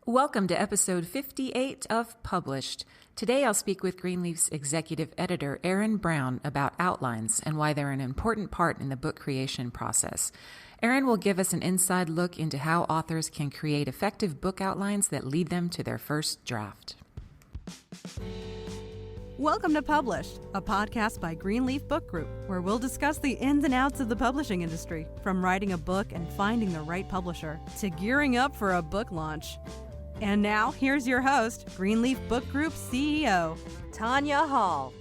Welcome to episode 58 of Published. Today I'll speak with Greenleaf's executive editor, Erin Brown, about outlines and why they're an important part in the book creation process. Erin will give us an inside look into how authors can create effective book outlines that lead them to their first draft. Welcome to Published, a podcast by Greenleaf Book Group, where we'll discuss the ins and outs of the publishing industry, from writing a book and finding the right publisher to gearing up for a book launch. And now, here's your host, Greenleaf Book Group CEO, Tanya Hall.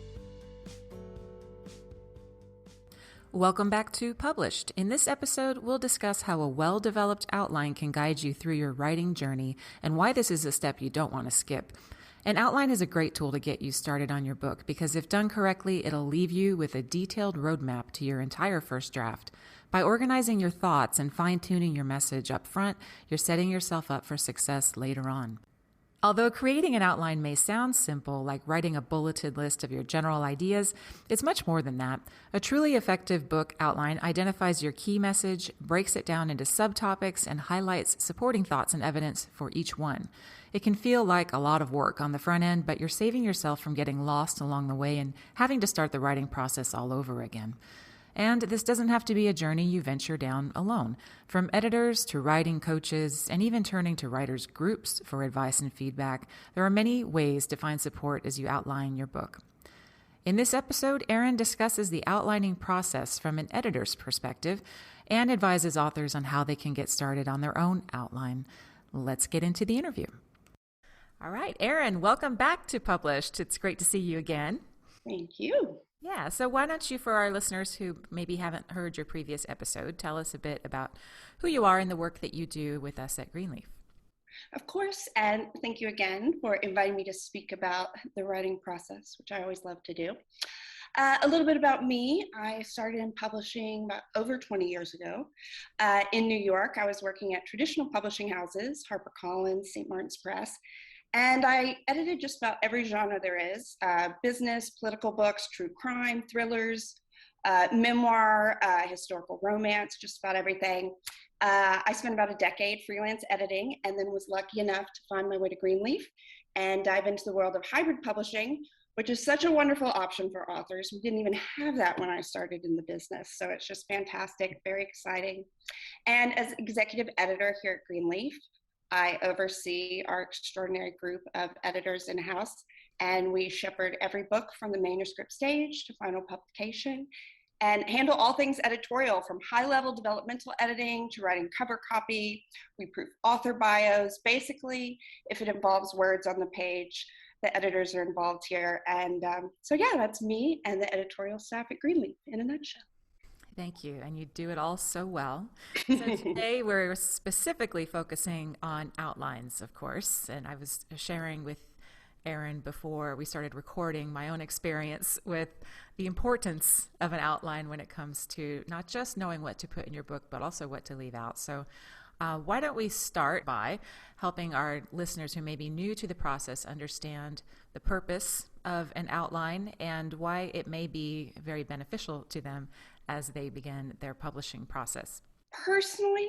Welcome back to Published. In this episode, we'll discuss how a well-developed outline can guide you through your writing journey and why this is a step you don't want to skip. An outline is a great tool to get you started on your book because if done correctly, it'll leave you with a detailed roadmap to your entire first draft. By organizing your thoughts and fine-tuning your message up front, you're setting yourself up for success later on. Although creating an outline may sound simple, like writing a bulleted list of your general ideas, it's much more than that. A truly effective book outline identifies your key message, breaks it down into subtopics, and highlights supporting thoughts and evidence for each one. It can feel like a lot of work on the front end, but you're saving yourself from getting lost along the way and having to start the writing process all over again. And this doesn't have to be a journey you venture down alone. From editors to writing coaches, and even turning to writers' groups for advice and feedback, there are many ways to find support as you outline your book. In this episode, Erin discusses the outlining process from an editor's perspective and advises authors on how they can get started on their own outline. Let's get into the interview. All right, Erin, welcome back to Published. It's great to see you again. Thank you. Yeah, so why don't you, for our listeners who maybe haven't heard your previous episode, tell us a bit about who you are and the work that you do with us at Greenleaf. Of course, and thank you again for inviting me to speak about the writing process, which I always love to do. A little bit about me. I started in publishing about over 20 years ago. In New York, I was working at traditional publishing houses, HarperCollins, St. Martin's Press, and I edited just about every genre there is, business, political books, true crime, thrillers, memoir, historical romance, just about everything. I spent about a decade freelance editing and then was lucky enough to find my way to Greenleaf and dive into the world of hybrid publishing, which is such a wonderful option for authors. We didn't even have that when I started in the business, so it's just fantastic, very exciting. And as executive editor here at Greenleaf, I oversee our extraordinary group of editors in-house, and we shepherd every book from the manuscript stage to final publication and handle all things editorial, from high-level developmental editing to writing cover copy. We proof author bios. Basically, if it involves words on the page, the editors are involved here. And so yeah, that's me and the editorial staff at Greenleaf in a nutshell. Thank you, and you do it all so well. So today we're specifically focusing on outlines, of course, and I was sharing with Erin before we started recording my own experience with the importance of an outline when it comes to not just knowing what to put in your book, but also what to leave out. So why don't we start by helping our listeners who may be new to the process understand the purpose of an outline and why it may be very beneficial to them as they begin their publishing process. Personally,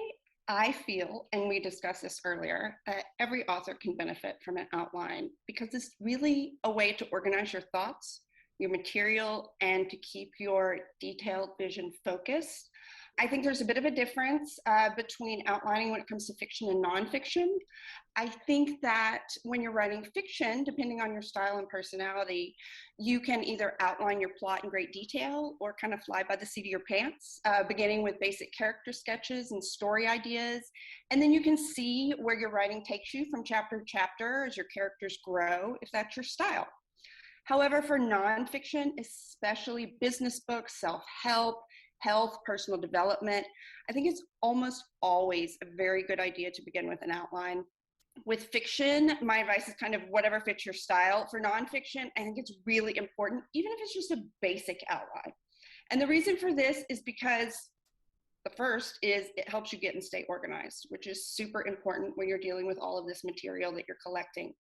I feel, and we discussed this earlier, that every author can benefit from an outline because it's really a way to organize your thoughts, your material, and to keep your detailed vision focused. I think there's a bit of a difference between outlining when it comes to fiction and nonfiction. I think that when you're writing fiction, depending on your style and personality, you can either outline your plot in great detail or kind of fly by the seat of your pants, beginning with basic character sketches and story ideas. And then you can see where your writing takes you from chapter to chapter as your characters grow, if that's your style. However, for nonfiction, especially business books, self-help, health, personal development, I think it's almost always a very good idea to begin with an outline. With fiction, my advice is kind of whatever fits your style. For nonfiction, I think it's really important, even if it's just a basic outline. And the reason for this is because the first is it helps you get and stay organized, which is super important when you're dealing with all of this material that you're collecting.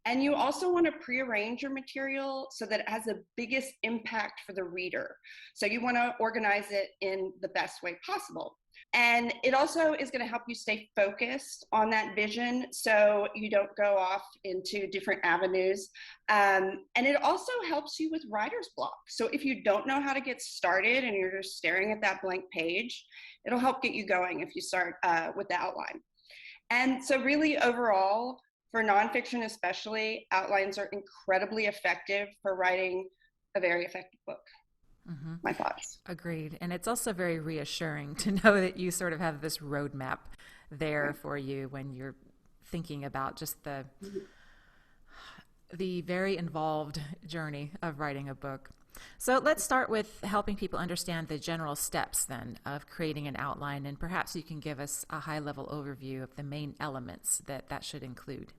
And you also want to prearrange your material so that it has the biggest impact for the reader. So you want to organize it in the best way possible. And it also is going to help you stay focused on that vision so you don't go off into different avenues. And it also helps you with writer's block. So if you don't know how to get started and you're just staring at that blank page, it'll help get you going if you start with the outline. And so really overall, for nonfiction especially, outlines are incredibly effective for writing a very effective book. Mm-hmm. My thoughts. Agreed. And it's also very reassuring to know that you sort of have this roadmap there for you when you're thinking about just the very involved journey of writing a book. So let's start with helping people understand the general steps then of creating an outline, and perhaps you can give us a high-level overview of the main elements that should include.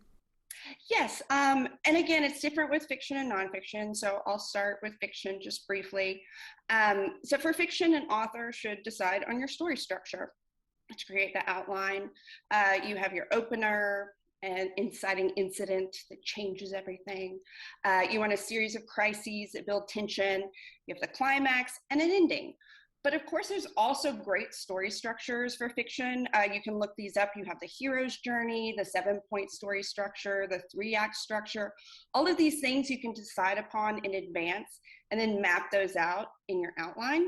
Yes, and again, it's different with fiction and nonfiction, so I'll start with fiction just briefly. So for fiction, an author should decide on your story structure to create the outline. You have your opener, an inciting incident that changes everything. You want a series of crises that build tension. You have the climax and an ending. But of course, there's also great story structures for fiction. You can look these up. You have the hero's journey, the 7-point story structure, the 3-act structure. All of these things you can decide upon in advance and then map those out in your outline.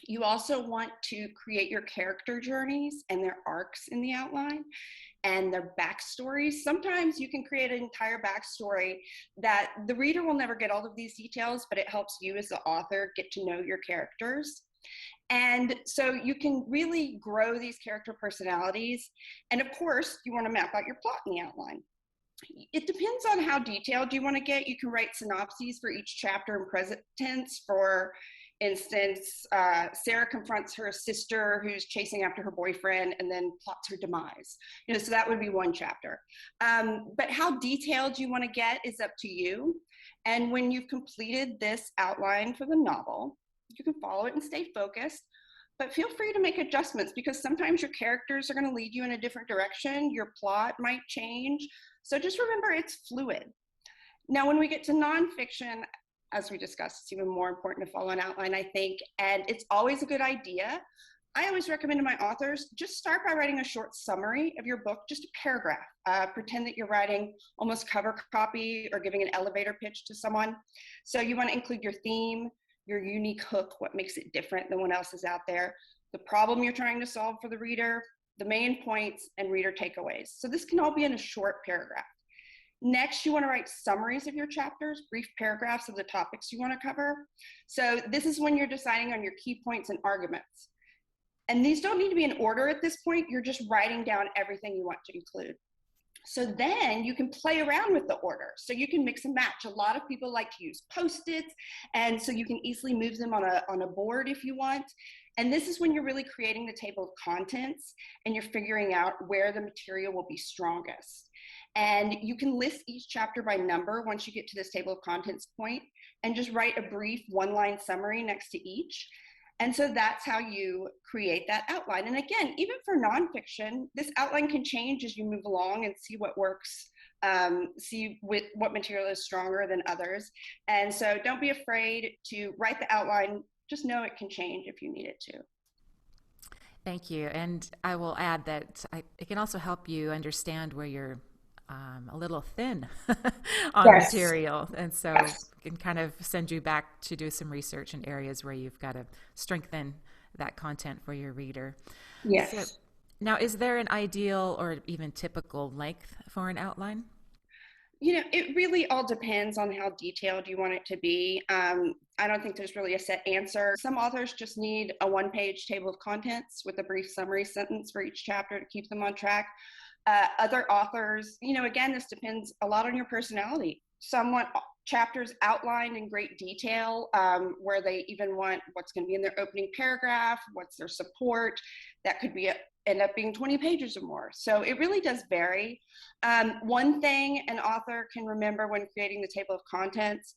You also want to create your character journeys and their arcs in the outline and their backstories. Sometimes you can create an entire backstory that the reader will never get all of these details, but it helps you as the author get to know your characters. And so you can really grow these character personalities. And of course, you want to map out your plot in the outline. It depends on how detailed you want to get. You can write synopses for each chapter in present tense. For instance, Sarah confronts her sister who's chasing after her boyfriend and then plots her demise. So that would be one chapter. But how detailed you want to get is up to you. And when you've completed this outline for the novel, you can follow it and stay focused, but feel free to make adjustments because sometimes your characters are going to lead you in a different direction. Your plot might change. So just remember it's fluid. Now, when we get to nonfiction, as we discussed, it's even more important to follow an outline, I think, and it's always a good idea. I always recommend to my authors, just start by writing a short summary of your book, just a paragraph. Pretend that you're writing almost cover copy or giving an elevator pitch to someone. So you want to include your theme, your unique hook, what makes it different than what else is out there, the problem you're trying to solve for the reader, the main points, and reader takeaways. So this can all be in a short paragraph. Next, you want to write summaries of your chapters, brief paragraphs of the topics you want to cover. So this is when you're deciding on your key points and arguments. And these don't need to be in order at this point. You're just writing down everything you want to include. So then you can play around with the order. So you can mix and match. A lot of people like to use Post-its, and so you can easily move them on a board if you want. And this is when you're really creating the table of contents and you're figuring out where the material will be strongest. And you can list each chapter by number once you get to this table of contents point and just write a brief one-line summary next to each. And so that's how you create that outline. And again, even for nonfiction, this outline can change as you move along and see what works, see what material is stronger than others. And so don't be afraid to write the outline. Just know it can change if you need it to. Thank you. And I will add that it can also help you understand where you're a little thin on Yes. material. And so Yes. it can kind of send you back to do some research in areas where you've got to strengthen that content for your reader. Yes. So, now, is there an ideal or even typical length for an outline? It really all depends on how detailed you want it to be. I don't think there's really a set answer. Some authors just need a one-page table of contents with a brief summary sentence for each chapter to keep them on track. Other authors, again, this depends a lot on your personality. Some want chapters outlined in great detail, where they even want what's going to be in their opening paragraph, what's their support. That could be end up being 20 pages or more. So it really does vary. One thing an author can remember when creating the table of contents,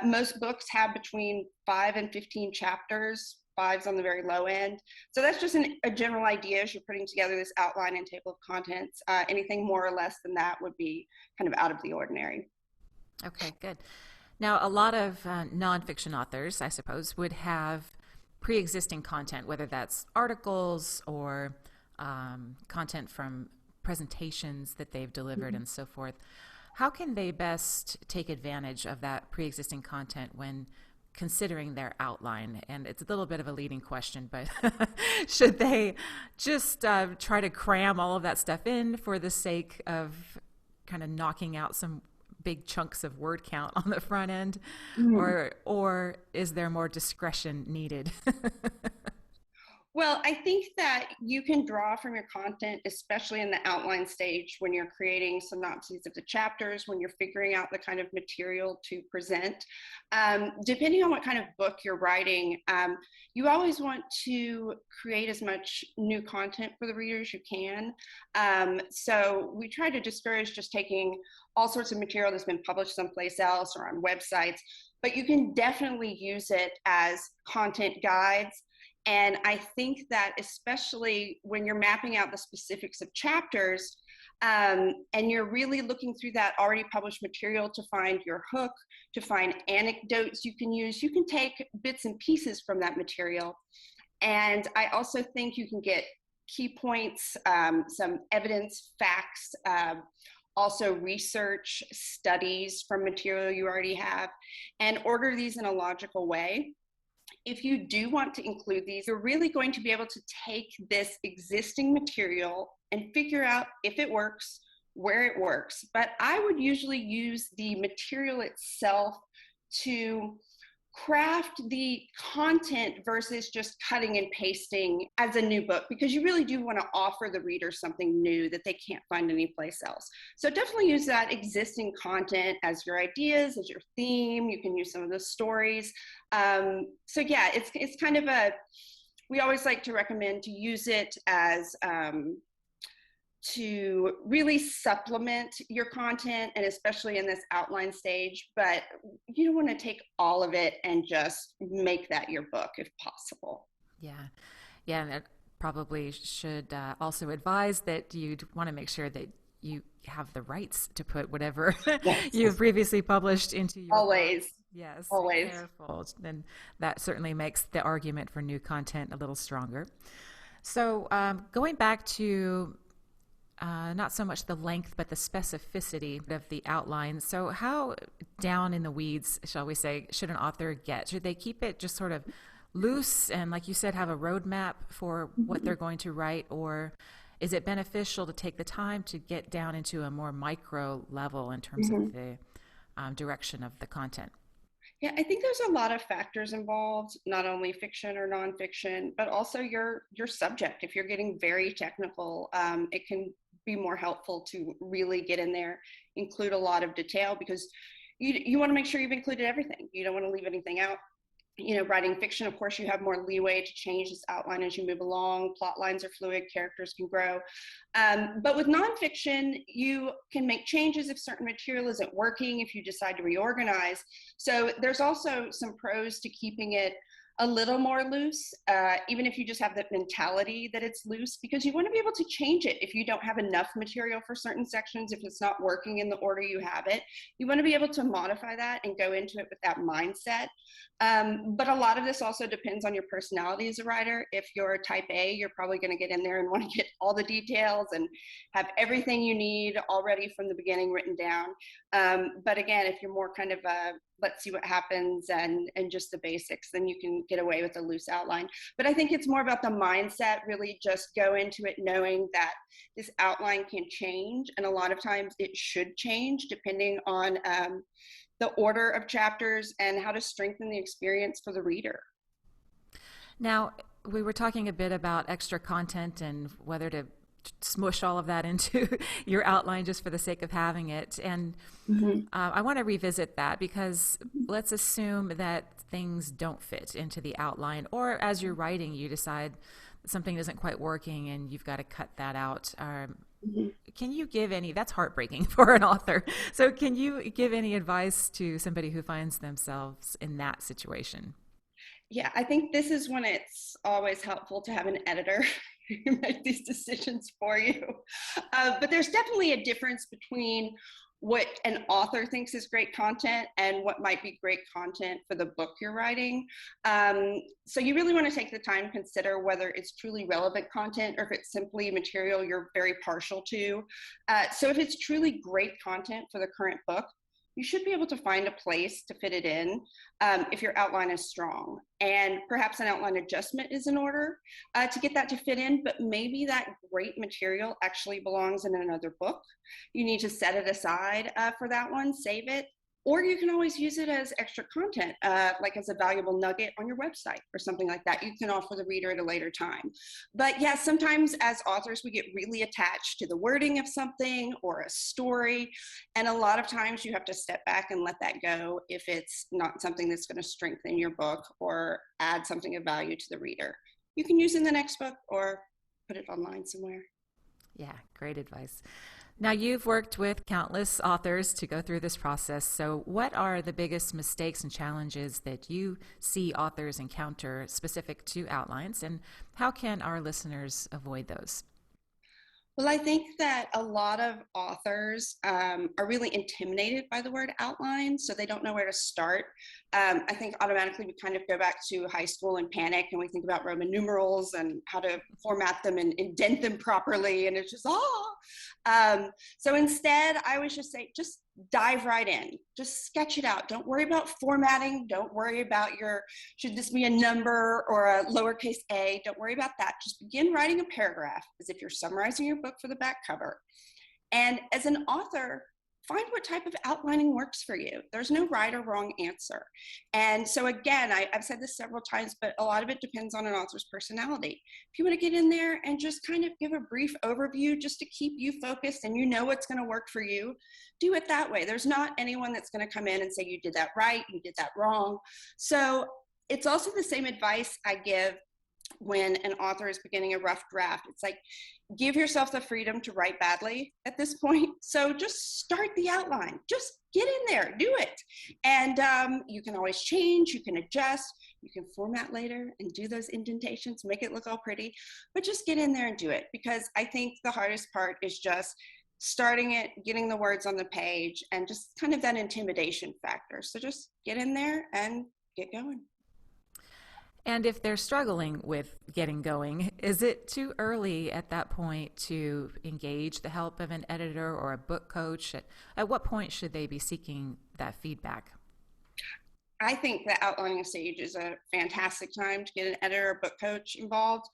most books have between 5 and 15 chapters. 5's on the very low end. So that's just a general idea as you're putting together this outline and table of contents. Anything more or less than that would be kind of out of the ordinary. Okay, good. Now, a lot of nonfiction authors, I suppose, would have pre-existing content, whether that's articles or content from presentations that they've delivered and so forth. How can they best take advantage of that pre-existing content when considering their outline? And it's a little bit of a leading question, but should they just try to cram all of that stuff in for the sake of kind of knocking out some big chunks of word count on the front end, or is there more discretion needed? Well, I think that you can draw from your content, especially in the outline stage when you're creating synopses of the chapters, when you're figuring out the kind of material to present. Depending on what kind of book you're writing, you always want to create as much new content for the reader as you can. So we try to discourage just taking all sorts of material that's been published someplace else or on websites, but you can definitely use it as content guides. And I think that especially when you're mapping out the specifics of chapters, and you're really looking through that already published material to find your hook, to find anecdotes you can use, you can take bits and pieces from that material. And I also think you can get key points, some evidence, facts, also research, studies from material you already have, and order these in a logical way. If you do want to include these, you're really going to be able to take this existing material and figure out if it works, where it works. But I would usually use the material itself to craft the content versus just cutting and pasting as a new book, because you really do want to offer the reader something new that they can't find anyplace else. So definitely use that existing content as your ideas, as your theme. You can use some of the stories. So yeah, it's kind of we always like to recommend to use it as to really supplement your content, and especially in this outline stage, but you don't want to take all of it and just make that your book if possible. Yeah. And it probably should also advise that you'd want to make sure that you have the rights to put whatever you've previously published into your Always. book. Yes. Always. Careful. Then that certainly makes the argument for new content a little stronger. So going back to not so much the length, but the specificity of the outline. So how down in the weeds, shall we say, should an author get? Should they keep it just sort of loose and, like you said, have a roadmap for what they're going to write? Or is it beneficial to take the time to get down into a more micro level in terms of the direction of the content? Yeah, I think there's a lot of factors involved, not only fiction or nonfiction, but also your subject. If you're getting very technical, it can be more helpful to really get in there, include a lot of detail, because you want to make sure you've included everything. You don't want to leave anything out. Writing fiction, of course, you have more leeway to change this outline as you move along. Plot lines are fluid, characters can grow. But with nonfiction, you can make changes if certain material isn't working, if you decide to reorganize. So there's also some pros to keeping it a little more loose, even if you just have that mentality that it's loose, because you want to be able to change it if you don't have enough material for certain sections, if it's not working in the order you have it. You want to be able to modify that and go into it with that mindset. But a lot of this also depends on your personality as a writer. If you're type A, you're probably going to get in there and want to get all the details and have everything you need already from the beginning written down. But again, if you're more kind of let's see what happens and just the basics, then you can get away with a loose outline. But I think it's more about the mindset, really just go into it knowing that this outline can change. And a lot of times it should change depending on the order of chapters and how to strengthen the experience for the reader. Now, we were talking a bit about extra content and whether to smush all of that into your outline just for the sake of having it. And I want to revisit that, because let's assume that things don't fit into the outline, or as you're writing, you decide something isn't quite working and you've got to cut that out. Can you give any, that's heartbreaking for an author. So can you give any advice to somebody who finds themselves in that situation? Yeah, I think this is when it's always helpful to have an editor make these decisions for you. But there's definitely a difference between what an author thinks is great content and what might be great content for the book you're writing. So you really want to take the time to consider whether it's truly relevant content or if it's simply material you're very partial to. So if it's truly great content for the current book, you should be able to find a place to fit it in if your outline is strong. And perhaps an outline adjustment is in order to get that to fit in, but maybe that great material actually belongs in another book. You need to set it aside for that one, save it, or you can always use it as extra content, like as a valuable nugget on your website or something like that. You can offer the reader at a later time. But yeah, sometimes as authors, we get really attached to the wording of something or a story. And a lot of times you have to step back and let that go if it's not something that's going to strengthen your book or add something of value to the reader. You can use it in the next book or put it online somewhere. Yeah, great advice. Now, you've worked with countless authors to go through this process. So what are the biggest mistakes and challenges that you see authors encounter specific to outlines, and how can our listeners avoid those? Well, I think that a lot of authors are really intimidated by the word outline, so they don't know where to start. I think automatically we kind of go back to high school and panic, and we think about Roman numerals and how to format them and indent them properly, and it's just, so instead, I always just say, just dive right in. Just sketch it out. Don't worry about formatting. Don't worry about should this be a number or a lowercase a? Don't worry about that. Just begin writing a paragraph as if you're summarizing your book for the back cover. And as an author, find what type of outlining works for you. There's no right or wrong answer. And so again, I've said this several times, but a lot of it depends on an author's personality. If you want to get in there and just kind of give a brief overview just to keep you focused and you know what's going to work for you, do it that way. There's not anyone that's going to come in and say, you did that right, you did that wrong. So it's also the same advice I give when an author is beginning a rough draft. It's like, give yourself the freedom to write badly at this point. So just start the outline. Just get in there, do it. And you can always change, you can adjust, you can format later and do those indentations, make it look all pretty, but just get in there and do it. Because I think the hardest part is just starting it, getting the words on the page, and just kind of that intimidation factor. So just get in there and get going. And if they're struggling with getting going, is it too early at that point to engage the help of an editor or a book coach? At what point should they be seeking that feedback? I think the outlining stage is a fantastic time to get an editor or book coach involved.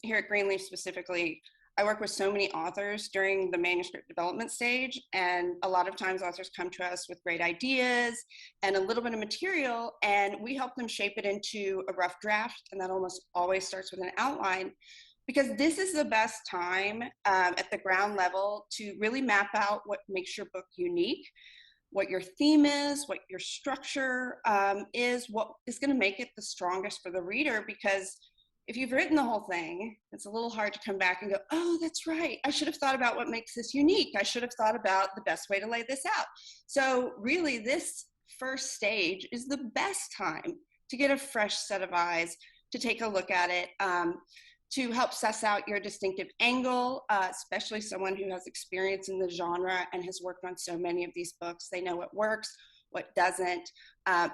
Here at Greenleaf specifically, I work with so many authors during the manuscript development stage, and a lot of times authors come to us with great ideas and a little bit of material, and we help them shape it into a rough draft, and that almost always starts with an outline, because this is the best time at the ground level to really map out what makes your book unique, what your theme is, what your structure is, what is going to make it the strongest for the reader. Because if you've written the whole thing, it's a little hard to come back and go, oh, that's right, I should have thought about what makes this unique. I should have thought about the best way to lay this out. So really, this first stage is the best time to get a fresh set of eyes, to take a look at it, to help suss out your distinctive angle, especially someone who has experience in the genre and has worked on so many of these books. They know what works, what doesn't.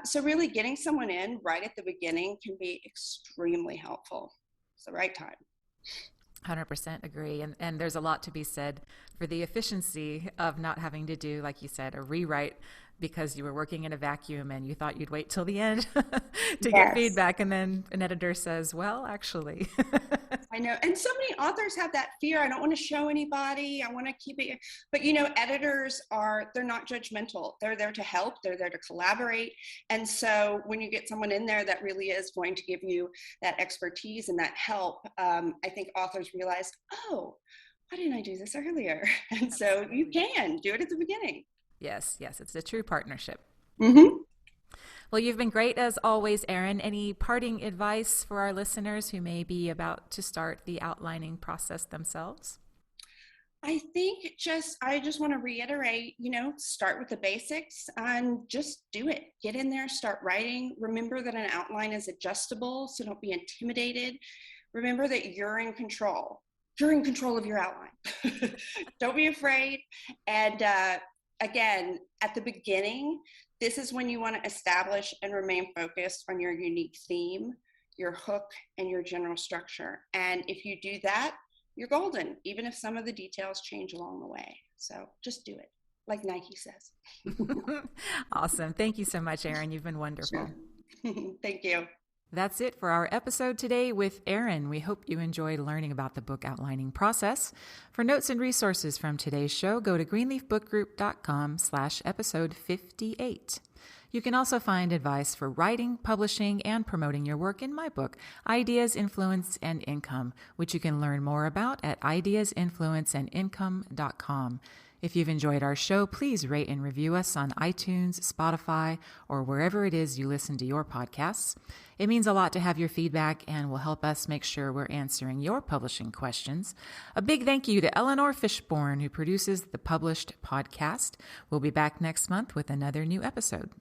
So really getting someone in right at the beginning can be extremely helpful. It's the right time. 100% agree. And there's a lot to be said for the efficiency of not having to do, like you said, a rewrite because you were working in a vacuum and you thought you'd wait till the end to get feedback. And then an editor says, well, actually. I know. And so many authors have that fear. I don't want to show anybody. I want to keep it. But, you know, editors they're not judgmental. They're there to help. They're there to collaborate. And so when you get someone in there that really is going to give you that expertise and that help, I think authors realize, oh, why didn't I do this earlier? And so you can do it at the beginning. Yes, it's a true partnership. Mm-hmm. Well, you've been great as always, Erin. Any parting advice for our listeners who may be about to start the outlining process themselves? I think I just want to reiterate, start with the basics and just do it. Get in there, start writing. Remember that an outline is adjustable, so don't be intimidated. remember that you're in control. You're in control of your outline. Don't be afraid. And again, at the beginning, this is when you want to establish and remain focused on your unique theme, your hook, and your general structure. And if you do that, you're golden, even if some of the details change along the way. So just do it, like Nike says. Awesome. Thank you so much, Erin. You've been wonderful. Sure. Thank you. That's it for our episode today with Erin. We hope you enjoyed learning about the book outlining process. For notes and resources from today's show, go to greenleafbookgroup.com/episode 58. You can also find advice for writing, publishing, and promoting your work in my book, Ideas, Influence, and Income, which you can learn more about at ideasinfluenceandincome.com. If you've enjoyed our show, please rate and review us on iTunes, Spotify, or wherever it is you listen to your podcasts. It means a lot to have your feedback and will help us make sure we're answering your publishing questions. A big thank you to Eleanor Fishborn, who produces the Published podcast. We'll be back next month with another new episode.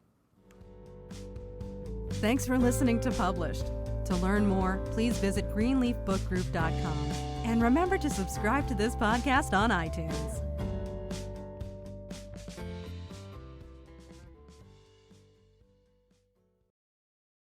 Thanks for listening to Published. To learn more, please visit greenleafbookgroup.com. And remember to subscribe to this podcast on iTunes.